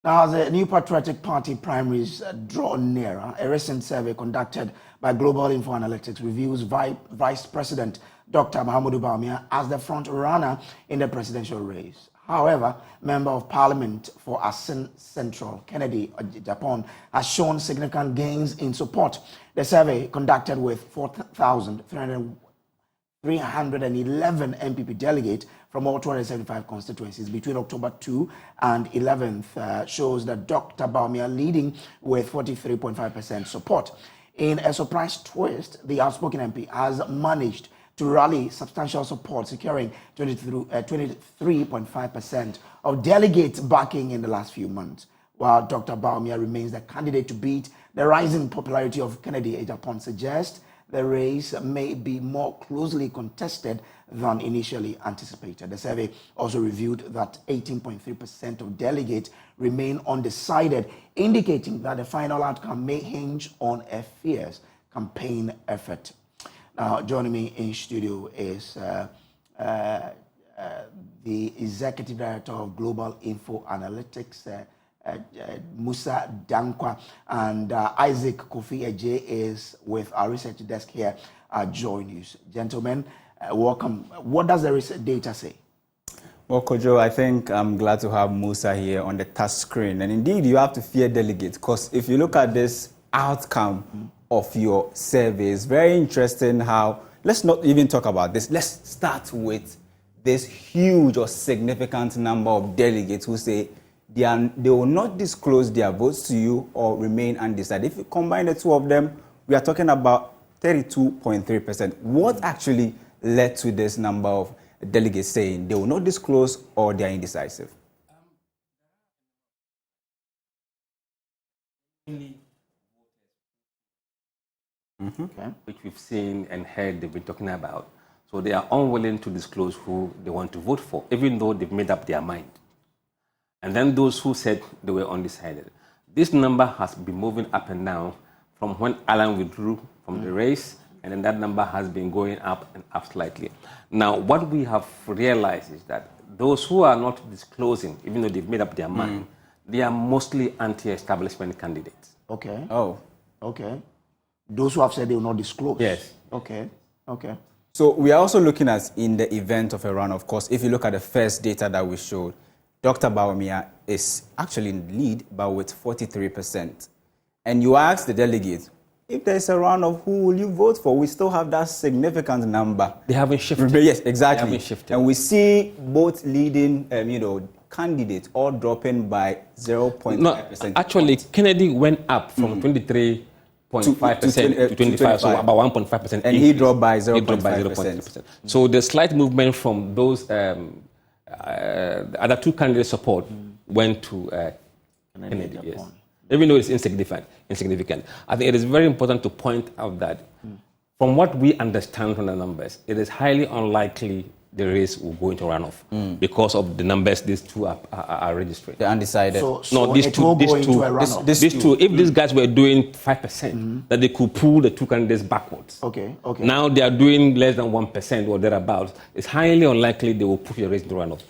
Now, as the new Patriotic Party primaries draw nearer, a recent survey conducted by Global Info Analytics reveals Vice President Dr. Mahamudu Bawumia as the front runner in the presidential race. However, Member of Parliament for Asin Central, Kennedy Japan, has shown significant gains in support. The survey, conducted with 4,311 NPP delegates from all 275 constituencies between October 2 and 11th, shows that Dr. Bawumia leading with 43.5% support. In a surprise twist, the outspoken MP has managed to rally substantial support, securing 23.5% of delegates backing in the last few months. While Dr. Bawumia remains the candidate to beat, the rising popularity of Kennedy Japan suggests the race may be more closely contested than initially anticipated. The survey also revealed that 18.3% of delegates remain undecided, indicating that the final outcome may hinge on a fierce campaign effort. Now, joining me in studio is the Executive Director of Global Info Analytics, Musa Dankwa, and Isaac Kofi Eje is with our research desk here at Joy News. Gentlemen, welcome. What does the research data say? Well, Kojo, I think I'm glad to have Musa here on the touch screen. And indeed, you have to fear delegates, because if you look at this outcome of your survey, it's very interesting how, let's not even talk about this. Let's start with this huge or significant number of delegates who say they will not disclose their votes to you or remain undecided. If you combine the two of them, we are talking about 32.3%. What actually led to this number of delegates saying they will not disclose or they are indecisive? Which we've seen and heard they've been talking about. So they are unwilling to disclose who they want to vote for, even though they've made up their mind. And then those who said they were undecided. This number has been moving up and down from when Alan withdrew from the race, and then that number has been going up and up slightly. Now, what we have realized is that those who are not disclosing, even though they've made up their mind, they are mostly anti-establishment candidates. Okay. Oh. Okay. Those who have said they will not disclose. Yes. Okay. Okay. So we are also looking at, in the event of a run, of course, if you look at the first data that we showed, Dr. Bawumia is actually in the lead, but with 43%. And you ask the delegates, if there's a runoff, who will you vote for? We still have that significant number. They haven't shifted. Yes, exactly. They haven't shifted. And we see both leading, candidates all dropping by 0.5%. No, actually, Kennedy went up from 23.5% to 25, so about 1.5%. And he dropped by 0.5%. So the slight movement from those other two candidates' support went to Kennedy, yes. Even though it's insignificant. I think it is very important to point out that from what we understand from the numbers, it is highly unlikely the race will go into runoff because of the numbers these two are registering. The undecided. So no, these two. If these guys were doing 5%, that they could pull the two candidates backwards. Okay. Now they are doing less than 1% or thereabouts. It's highly unlikely they will push the race into runoff.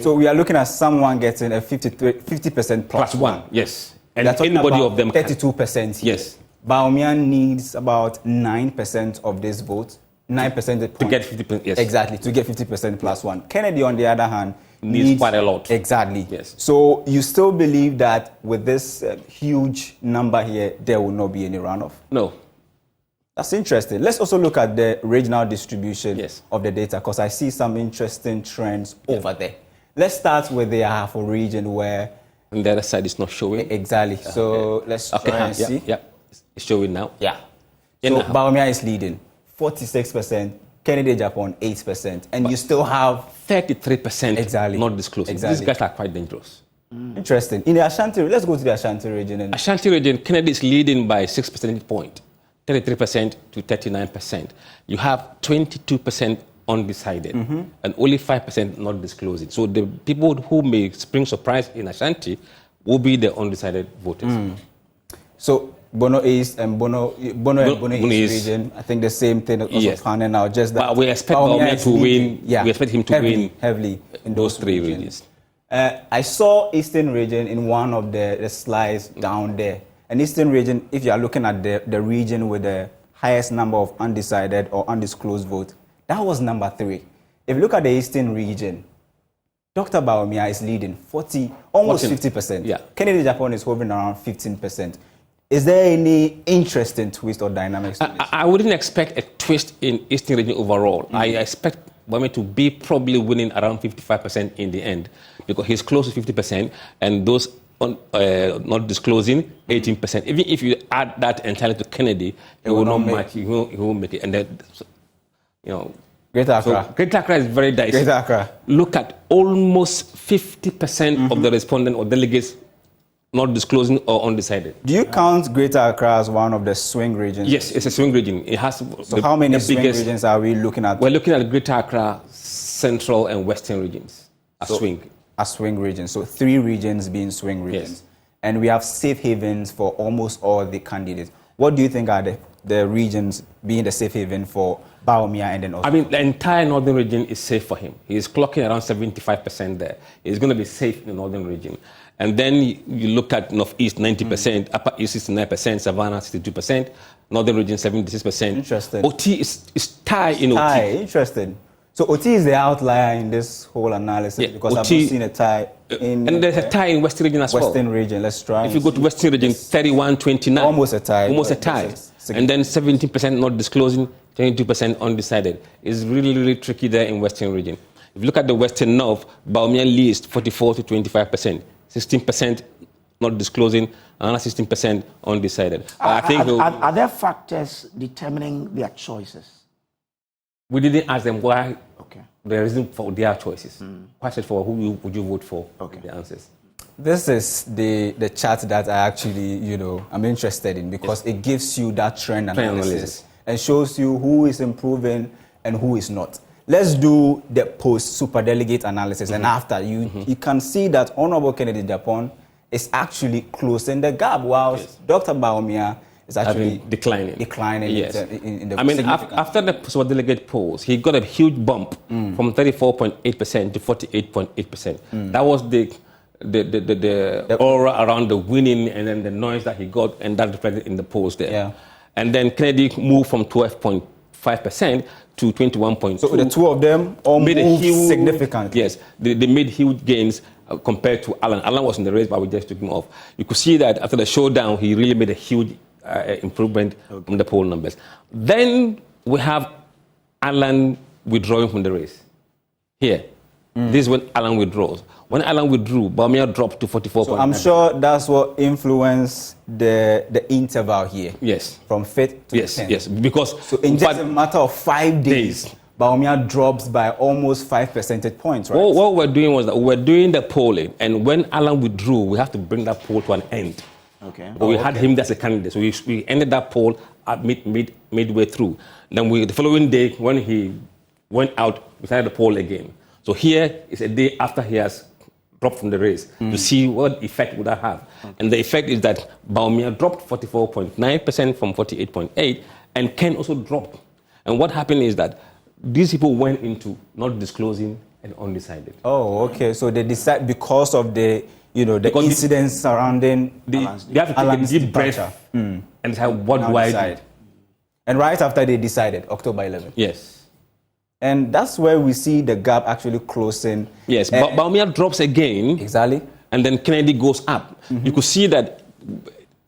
So we are looking at someone getting a 50% plus one. Yes. And anybody of them 32%. Yes. Bawumia needs about 9% of this vote. 9% to get 50%. Yes. Exactly, to get 50% plus one. Kennedy, on the other hand, needs quite a lot. Exactly. Yes. So you still believe that with this huge number here, there will not be any runoff? No. That's interesting. Let's also look at the regional distribution of the data, because I see some interesting trends over there. Let's start with the Ahafo region where... And the other side is not showing. Exactly. So let's try and see. Yeah, it's showing now. Yeah. So Bawumia is leading. 46%, Kennedy Japan 8%, and you still have 33% not disclosed. Exactly. These guys are quite dangerous. Interesting. In the Ashanti, let's go to the Ashanti region. Ashanti region, Kennedy is leading by 6 percentage points, 33% to 39%. You have 22% undecided and only 5% not disclosing. So the people who may spring surprise in Ashanti will be the undecided voters. So Bono East and Bono East region, I think the same thing also panning out. Just that but we expect Bawumia to win. Yeah, we expect him to win heavily in those three regions. I saw Eastern region in one of the slides down there. And Eastern region, if you are looking at the region with the highest number of undecided or undisclosed votes, that was number 3. If you look at the Eastern region, Dr. Bawumia is leading almost 50%. Yeah. Kennedy Japan is hovering around 15%. Is there any interesting twist or dynamics to this? I wouldn't expect a twist in Eastern region overall. I expect Bawumia to be probably winning around 55% in the end, because he's close to 50%, and those not disclosing 18%. Even if you add that entirely to Kennedy, he will not match. He won't make it. And then, Greater Accra. So Greater Accra is very dicey. Greater Accra. Look at almost 50% of the respondents or delegates not disclosing or undecided. Do you count Greater Accra as one of the swing regions? Yes, it's a swing region. It has. So how many swing regions are we looking at? We're looking at Greater Accra, Central and Western regions as swing. As swing regions. So 3 regions being swing regions. Yes. And we have safe havens for almost all the candidates. What do you think are the regions being the safe haven for Bawumia and then also? I mean, the entire northern region is safe for him. He's clocking around 75% there. He's going to be safe in the northern region. And then you look at Northeast, 90%, Upper East, 69%, Savannah, 62%, Northern region, 76%. Interesting. OT is tied in OT. Interesting. So OT is the outlier in this whole analysis, because I've seen a tie in... And there's a tie in Western region as well. Western region, let's try. If you go to Western region, 31-29. Almost a tie. Almost a tie. And then 17% not disclosing, 22% undecided. It's really, really tricky there in Western region. If you look at the Western North, Bawumia leads 44 to 25%. 16% not disclosing, another 16% undecided. I think are there factors determining their choices? We didn't ask them why. Okay. The reason for their choices. Question for who would you vote for? Okay. The answers. This is the chart that I actually, I'm interested in, because it gives you that trend analysis and shows you who is improving and who is not. Let's do the post-superdelegate analysis, and after you can see that Honorable Kennedy Japan is actually closing the gap, whilst Dr. Bawumia is actually declining. Yes. In the after the superdelegate polls, he got a huge bump from 34.8% to 48.8%. That was the aura around the winning, and then the noise that he got, and that reflected in the polls there. Yeah. And then Kennedy moved from 12.5% to 21.2%. So the two of them all moved significantly. Yes, they made huge gains compared to Alan. Alan was in the race, but we just took him off. You could see that after the showdown, he really made a huge improvement from the poll numbers. Then we have Alan withdrawing from the race. Here. This is when Alan withdraws. When Alan withdrew, Bawumia dropped to 44.9%. So I'm sure that's what influenced the interval here. Yes. From 5th to 10th. Yes, because... So in just a matter of 5 days, Bawumia drops by almost 5 percentage points, right? What we're doing was that we're doing the polling, and when Alan withdrew, we have to bring that poll to an end. Okay. But we had him as a candidate, so we ended that poll at midway through. Then the following day, when he went out, we started the poll again. So here is a day after he has dropped from the race to see what effect would that have. Okay. And the effect is that Bawumia dropped 44.9% from 48.8%, and Ken also dropped. And what happened is that these people went into not disclosing and undecided. Oh, okay. So they decide because of the incidents surrounding they have to take a deep breath and decide what do I do. And right after they decided, October 11th. Yes. And that's where we see the gap actually closing. Yes, Bawumia drops again. Exactly. And then Kennedy goes up. You could see that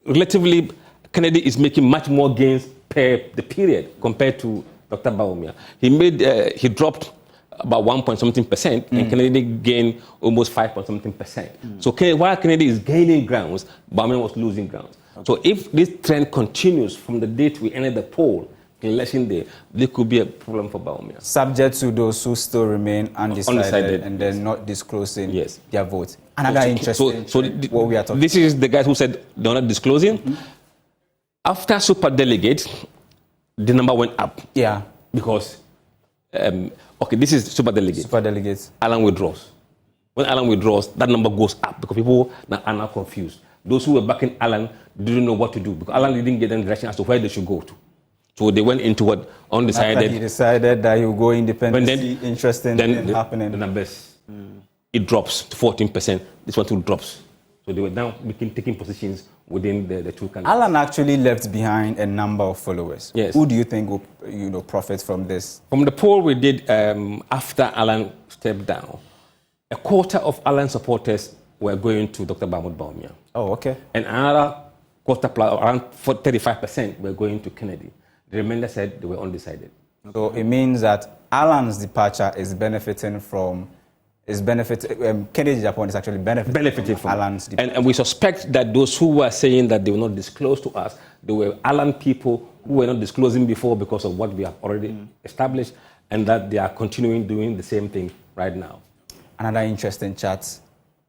relatively Kennedy is making much more gains per the period compared to Dr. Bawumia. He dropped about 1.something%, and Kennedy gained almost 5.something%. So while Kennedy is gaining grounds, Bawumia was losing grounds. Okay. So if this trend continues from the date we ended the poll, election day, there could be a problem for Bawumia. Subject to those who still remain undecided and then not disclosing their votes. Another interesting what we are talking This is the guys who said they're not disclosing. After superdelegate, the number went up. Yeah. Because, this is superdelegate. Superdelegates. Alan withdraws. When Alan withdraws, that number goes up because people are now confused. Those who were backing Alan didn't know what to do because Alan didn't get any direction as to where they should go to. So they went into what undecided. After he decided that he would go independent. Interesting then happening. The numbers it drops to 14%. This one too drops. So they were now taking positions within the two candidates. Alan actually left behind a number of followers. Yes. Who do you think will profit from this? From the poll we did after Alan stepped down, a quarter of Alan supporters were going to Dr. Mahmoud Bawumia. Oh, okay. And another quarter, around 35%, were going to Kennedy. The remainder said they were undecided. So it means that Alan's departure is benefiting from, Kennedy Japan is actually benefiting from Alan's departure. And we suspect that those who were saying that they will not disclose to us, they were Alan people who were not disclosing before because of what we have already established, and that they are continuing doing the same thing right now. Another interesting chat,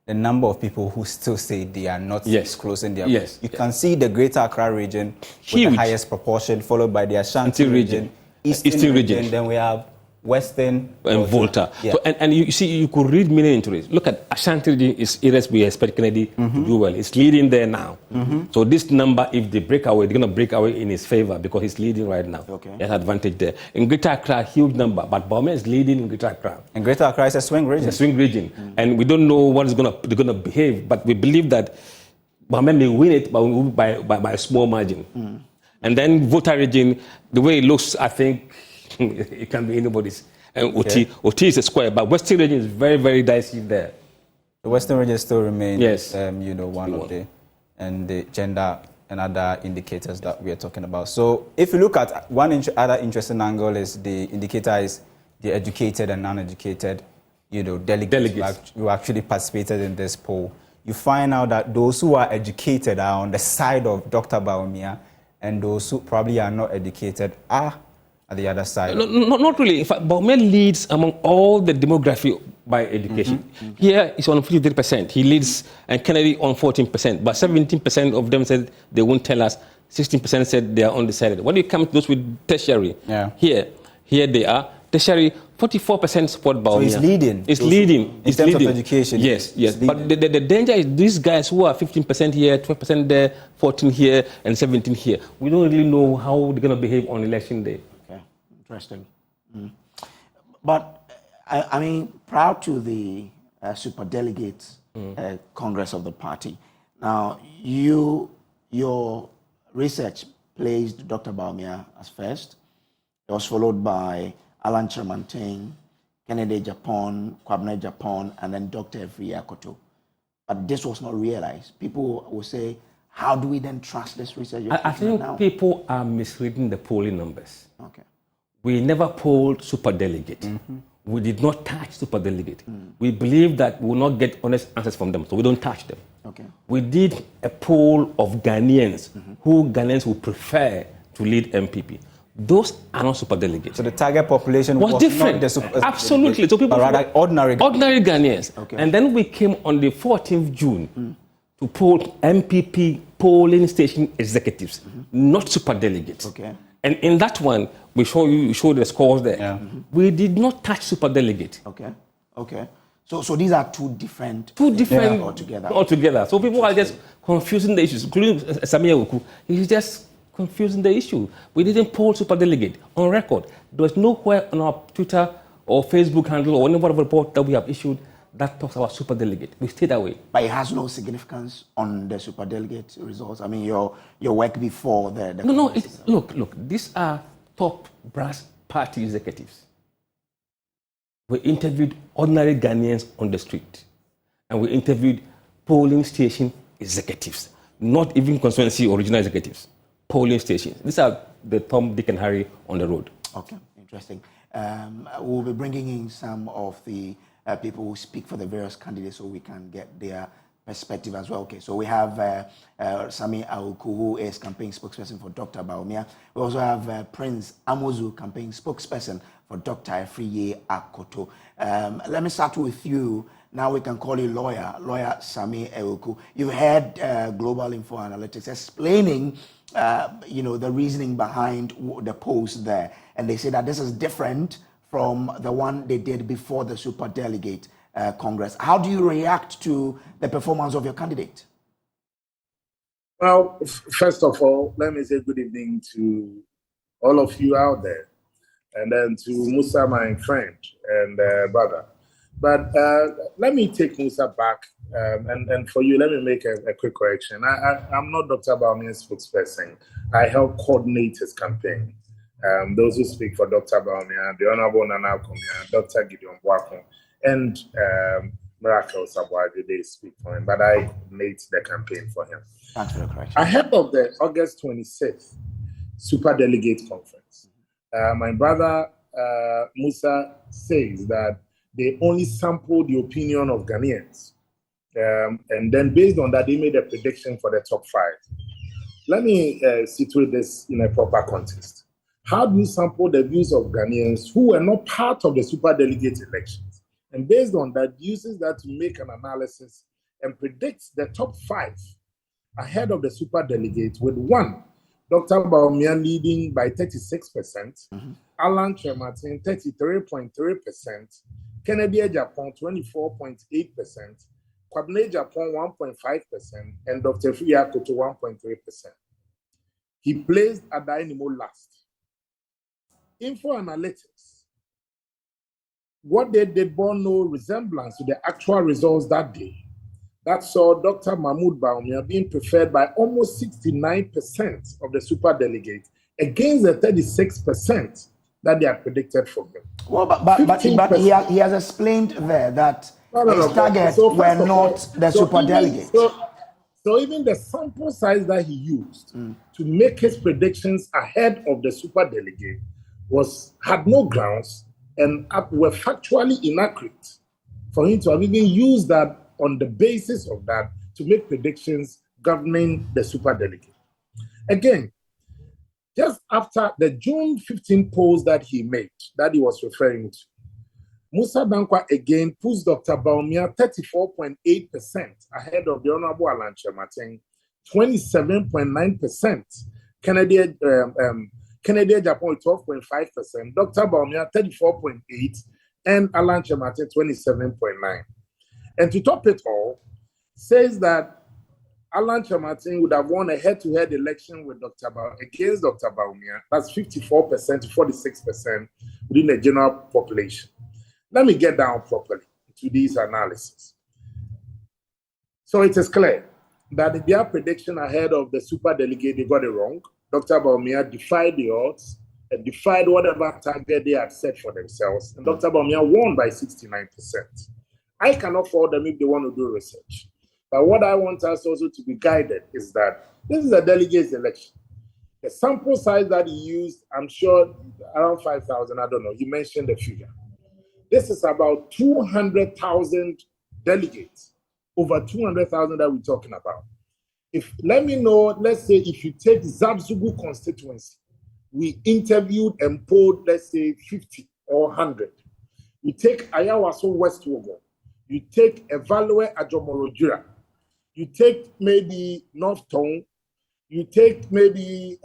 the number of people who still say they are not disclosing their votes. You can see the Greater Accra region with the highest proportion, followed by the Ashanti region, Eastern region, then we have Western and Volta. Yeah. So, and you see, you could read meaning into it. Look at Ashanti region is areas we expect Kennedy to do well. It's leading there now. So this number, if they break away, they're going to break away in his favor because he's leading right now. Okay. There's advantage there. In Greater Accra, huge number, but Bawumia is leading in Greater Accra. And Greater Accra is a swing region. It's a swing region, and we don't know what they're going to behave, but we believe that Bawumia may win it, but we will by a small margin. And then Volta region, the way it looks, I think it can be anybody's. And OT is a square, but Western region is very, very dicey there. The Western region still remains, one of the gender and other indicators that we are talking about. So if you look at other interesting angle is the indicator is the educated and non-educated, delegates who actually participated in this poll. You find out that those who are educated are on the side of Dr. Bawumia, and those who probably are not educated are at the other side. No, not really. In fact, Bawumia leads among all the demography by education. Here it's on 53%. He leads, and Kennedy on 14%. But 17% of them said they won't tell us. 16% said they are undecided. When you come to those with tertiary, here they are. Tertiary, 44% support Bawumia. So he's leading. It's leading. In terms of education. Yes. But the danger is these guys who are 15% here, 12% there, 14 here, and 17 here. We don't really know how they're going to behave on election day. Interesting. But, I mean, prior to the superdelegate Congress of the party, now your research placed Dr. Bawumia as first. It was followed by Alan Chermantain, Kennedy Japan, Kwabena Japan, and then Dr. Efri Akoto. But this was not realized. People will say, how do we then trust this research? I think people are misreading the polling numbers. Okay. We never polled superdelegate. We did not touch superdelegate. We believe that we will not get honest answers from them, so we don't touch them. Okay. We did a poll of Ghanaians who Ghanaians would prefer to lead NPP. Those are not superdelegates. So the target population was different. Not the Absolutely. So people, but rather ordinary Ghanaians. Okay. And then we came on the 14th June to poll NPP polling station executives, not superdelegates. Okay. And in that one, we show the scores there. Yeah. We did not touch superdelegate. Okay. So these are two different altogether. So people are just confusing the issues, including Samia Oku. He's just confusing the issue. We didn't poll superdelegate on record. There was nowhere on our Twitter or Facebook handle or any other report that we have issued that talks about superdelegate. We stayed away. But it has no significance on the superdelegate results. I mean, your work before the No. Look. These are top brass party executives. We interviewed ordinary Ghanaians on the street, and we interviewed polling station executives, not even constituency original executives. Polling stations. These are the Tom, Dick, and Harry on the road. Okay, interesting. We'll be bringing in some of the people who speak for the various candidates so we can get their perspective as well. Okay, so we have Sami Aoku, who is campaign spokesperson for Dr. Bawumia. We also have Prince Amozu, campaign spokesperson for Dr. Efri Akoto. Let me start with you. Now we can call you Lawyer Sami Aoku. You've heard Global Info Analytics explaining the reasoning behind the post there. And they say that this is different from the one they did before the superdelegate Congress. How do you react to the performance of your candidate? Well, first of all, let me say good evening to all of you out there. And then to Musa, my friend and brother. But let me take Musa back. And for you, let me make a quick correction. I'm not Dr. Bawumia's spokesperson. I help coordinate his campaign. Those who speak for Dr. Bawumia, the Honorable Nana Akomia, Dr. Gideon Boakon, and Miracle Sabwadi, they speak for him. But I made the campaign for him. Thanks for the correction. Ahead of the August 26th Super Delegate Conference, my brother Musa says that they only sampled the opinion of Ghanaians. And then based on that, they made a prediction for the top 5. Let me situate this in a proper context. How do you sample the views of Ghanaians who were not part of the Super Delegate elections? And based on that, uses that to make an analysis and predicts the top 5 ahead of the Super Delegate, with 1, Dr. Bawumia leading by 36%, Alan Kyerematen 33.3%, Kennedy Japan 24.8%, Kwabena Japan 1.5%, and Dr. Fiya Koto 1.3%. He placed Adainimo last. Info Analytics, what they did bore no resemblance to the actual results that day. That saw Dr. Mahmoud Bawumia being preferred by almost 69% of the Super Delegate against the 36% that they had predicted for him. Well, but he has explained there that his targets were not the Super Delegate. So even the sample size that he used to make his predictions ahead of the Super Delegate had no grounds and were factually inaccurate. For him to have even used that on the basis of that to make predictions governing the Super Delegate. Again, just after the June 15 polls that he made, that he was referring to, Musa Dankwa again puts Dr. Bawumia 34.8% ahead of the Honorable Alan Kyerematen, 27.9%, Kennedy Japan 12.5%, Dr. Bawumia 34.8%, and Alan Kyerematen 27.9%. And to top it all, says that Alan Kyerematen would have won a head-to-head election against Dr. Bawumia. That's 54% to 46% within the general population. Let me get down properly to these analyses. So it is clear that in their prediction ahead of the Super Delegate, they got it wrong. Dr. Bawumia defied the odds and defied whatever target they had set for themselves. And Dr. Bawumia won by 69%. I cannot fault them if they want to do research. But what I want us also to be guided is that this is a delegates election. The sample size that he used, I'm sure around 5,000, I don't know, he mentioned the figure. This is about 200,000 delegates, over 200,000 that we're talking about. Let's say if you take Zabzugu constituency, we interviewed and polled, let's say 50 or 100. You take Ayawaso West Wogo, you take Evaluate Ajomorojura, you take maybe North Town, you take maybe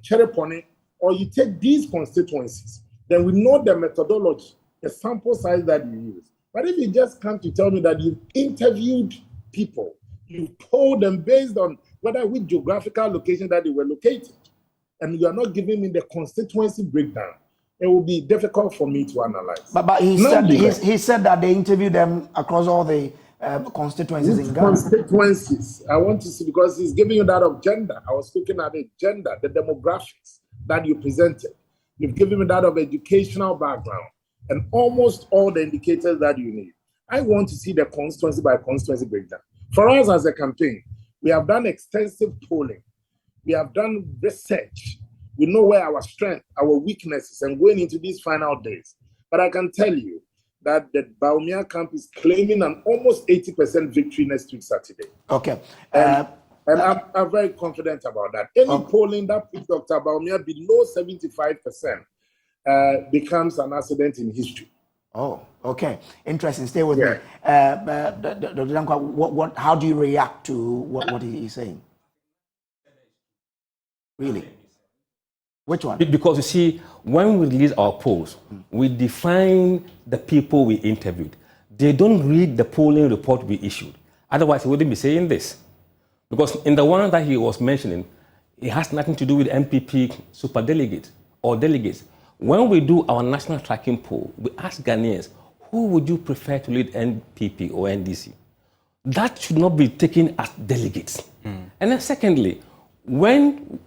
Chereponi, or you take these constituencies, then we know the methodology, the sample size that you use. But if you just come to tell me that you interviewed people, you polled them based on which geographical location that they were located, and you are not giving me the constituency breakdown, it will be difficult for me to analyze. But he said that they interviewed them across all the constituencies in Ghana. Constituencies. I want to see, because he's giving you that of gender. I was looking at the gender, the demographics that you presented. You've given me that of educational background and almost all the indicators that you need. I want to see the constituency by constituency breakdown. For us as a campaign, we have done extensive polling. We have done research. We know where our strength, our weaknesses, and going into these final days. But I can tell you that the Bawumia camp is claiming an almost 80% victory next week, Saturday. Okay. And I'm very confident about that. Any polling that puts Dr. Bawumia below 75% becomes an accident in history. Oh, okay. Interesting. Stay with me. Dr. Dankwa, how do you react to what he is saying? Really? Which one? Because you see, when we release our polls, we define the people we interviewed. They don't read the polling report we issued. Otherwise, he wouldn't be saying this. Because in the one that he was mentioning, it has nothing to do with NPP super delegates or delegates. When we do our national tracking poll, we ask Ghanaians, who would you prefer to lead NPP or NDC? That should not be taken as delegates. And then secondly, when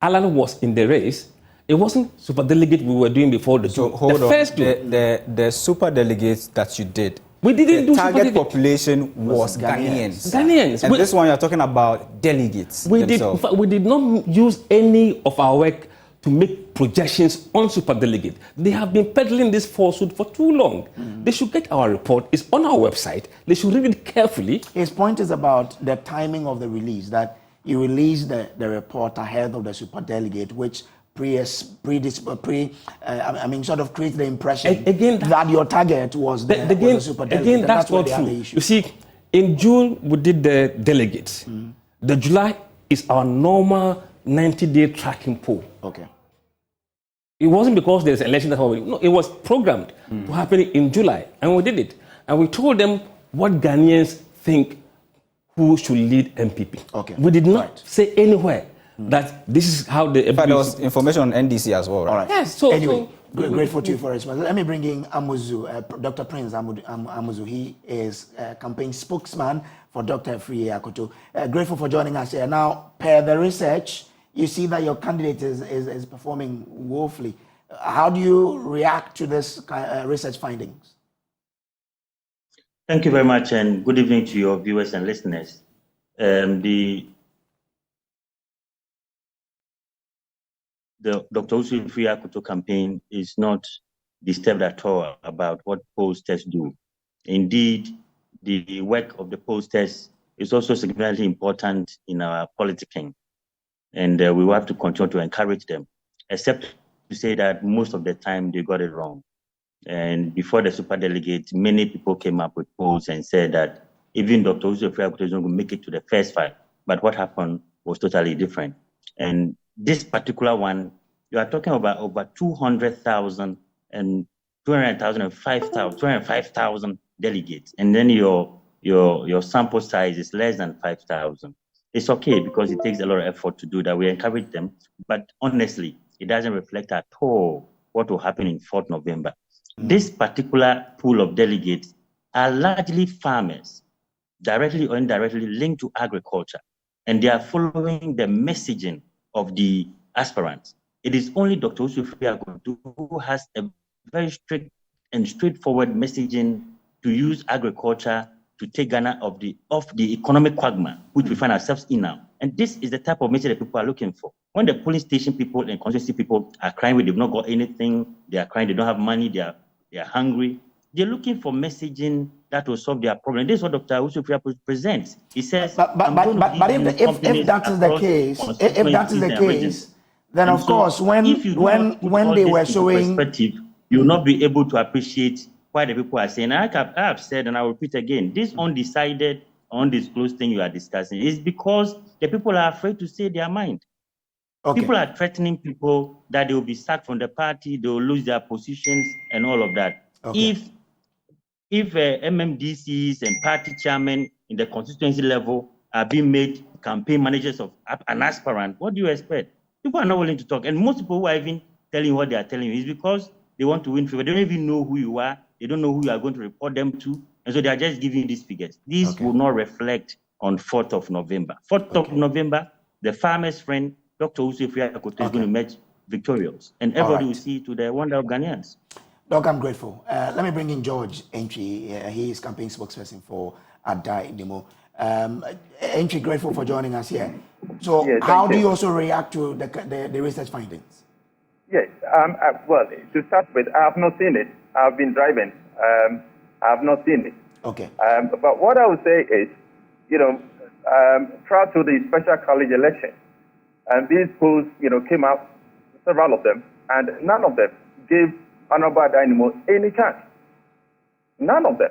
Alan was in the race, it wasn't super delegate we were doing before the So two. hold the on. first two. The super delegates that you did. We didn't do the target super population was Ghanaians. Ghanaians. And this one you're talking about delegates themselves. We did not use any of our work to make projections on super delegate. They have been peddling this falsehood for too long. They should get our report. It's on our website. They should read it carefully. His point is about the timing of the release, that you released the report ahead of the super delegate, which sort of creates the impression that your target was the super delegate. Again, that's not true. You see, in June, we did the delegates. The July is our normal 90-day tracking poll. Okay. It wasn't because there's an election. No, it was programmed to happen in July, and we did it. And we told them what Ghanaians think who should lead NPP. Okay. We did not say anywhere that this is how the... But there was information on NDC as well, right? All right. Yes, so... Anyway, grateful to you for response. Let me bring in Amuzu, Dr. Prince Amuzu. He is a campaign spokesman for Dr. Free Akoto. Grateful for joining us here. Now, per the research, you see that your candidate is performing woefully. How do you react to this research findings? Thank you very much, and good evening to your viewers and listeners. The Dr. Usu Free Akoto campaign is not disturbed at all about what pollsters do. Indeed, the work of the pollsters is also significantly important in our politicking, and we will have to continue to encourage them, except to say that most of the time they got it wrong. And before the super delegate, many people came up with polls and said that even Dr. Usu Free Akoto is not going to make it to the first five. But what happened was totally different. And this particular one, you are talking about over 200,000 and 200,000 and 205,000 delegates. And then your sample size is less than 5,000. It's okay because it takes a lot of effort to do that. We encourage them. But honestly, it doesn't reflect at all what will happen in 4th November. This particular pool of delegates are largely farmers, directly or indirectly linked to agriculture, and they are following the messaging of the aspirants. It is only Dr. Usu Free Akoto who has a very strict and straightforward messaging to use agriculture to take Ghana off the economic quagmire which we find ourselves in now. And this is the type of message that people are looking for. When the polling station people and constituency people are crying, they've not got anything, they are crying, they don't have money, they are hungry. They're looking for messaging that will solve their problem. This is what Dr. Usu Free Akoto presents. He says, but if that is the case, then of course when they were showing perspective, you will not be able to appreciate why the people are saying. I have said, and I will repeat again, this undecided, undisclosed thing you are discussing is because the people are afraid to say their mind. Okay. People are threatening people that they will be sacked from the party, they will lose their positions and all of that. Okay. If MMDCs and party chairmen in the constituency level are being made campaign managers of an aspirant, what do you expect? People are not willing to talk. And most people who are even telling you what they are telling you is because they want to win favor. They don't even know who you are. They don't know who you are going to report them to. And so they are just giving you these figures. These will not reflect on 4th of November. 4th of November, the farmer's friend, Dr. Usu Free Akoto, is going to emerge victorious. And everybody will see to the wonder of Ghanaians. Doc, I'm grateful. Let me bring in George Entry. He is campaign spokesperson for Adai Nemo. Entry, grateful for joining us here. So how do you also react to the research findings? Yes, well, to start with, I have not seen it. I've been driving. I have not seen it. Okay. But what I would say is, prior to the special college election, and these polls, came out, several of them, and none of them gave Honorable Dynamo any chance. None of them.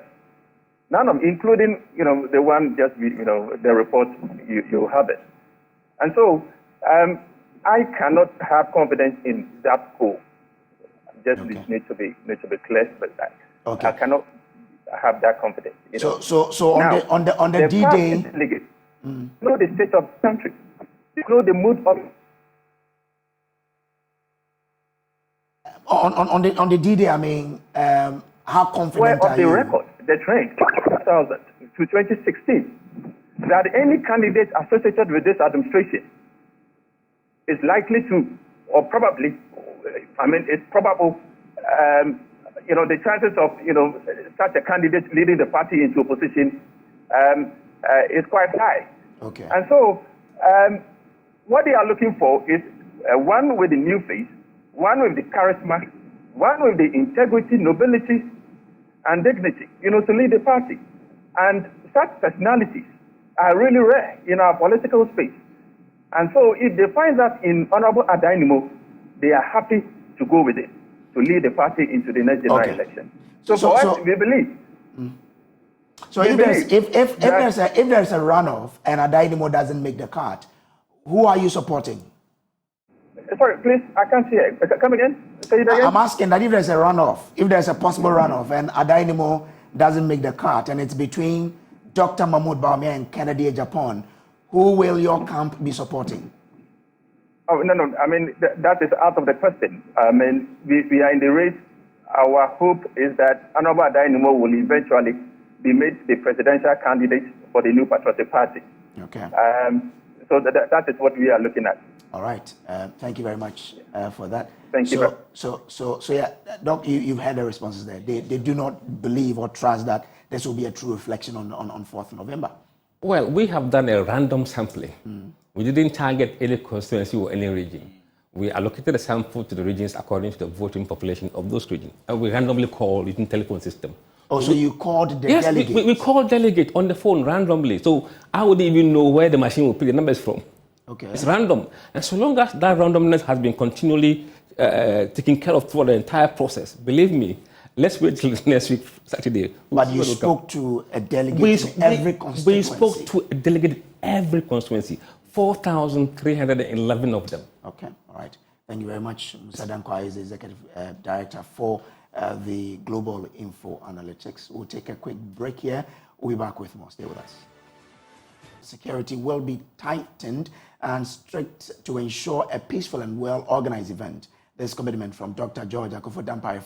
None of them, including, the one just, the report, you have it. And so, I cannot have confidence in that poll. Just need to be clear with that. Okay. I cannot have that confidence. So now, on the D-Day, know the state of the country, know the mood of. On the D-Day, I mean, How confident were are of the you? record, the trend, 2000 to 2016, that any candidate associated with this administration is likely to, or probably, it's probable, the chances of, such a candidate leading the party into opposition is quite high. Okay. And so, what they are looking for is one with the new face, one with the charisma, one with the integrity, nobility, and dignity, to lead the party. And such personalities are really rare in our political space. And so if they find that in Honorable Adainimo, they are happy to go with it, to lead the party into the next general election. So for us, we believe. So if there's a runoff and Adainimo doesn't make the cut, who are you supporting? Sorry, please, I can't hear. Come again? Say it again. I'm asking that if there's a runoff, if there's a possible runoff and Adainimo doesn't make the cut and it's between Dr. Mahmoud Bawumia and Kennedy Japan, who will your camp be supporting? Oh, no. That is out of the question. We are in the race. Our hope is that Honorable Adainimo will eventually be made the presidential candidate for the New Patriotic Party. Okay. So that is what we are looking at. All right. Thank you very much for that. Thank you. So yeah, Doc, you've heard the responses there. They do not believe or trust that this will be a true reflection on 4th November. Well, we have done a random sampling. We didn't target any constituency or any region. We allocated a sample to the regions according to the voting population of those regions. And we randomly called using telephone system. Oh, so you called the yes, delegate? We called delegate on the phone randomly. So I wouldn't even know where the machine will pick the numbers from. Okay. It's random. And so long as that randomness has been continually taken care of through the entire process, believe me, let's wait till next week, Saturday. But you spoke to a delegate in every constituency? We spoke to a delegate in every constituency, 4,311 of them. Okay, all right. Thank you very much. Musa Dankwa is the Executive Director for the Global Info Analytics. We'll take a quick break here. We'll be back with more. Stay with us. Security will be tightened and strict to ensure a peaceful and well-organized event. This commitment from Dr. George Akufo-Dampare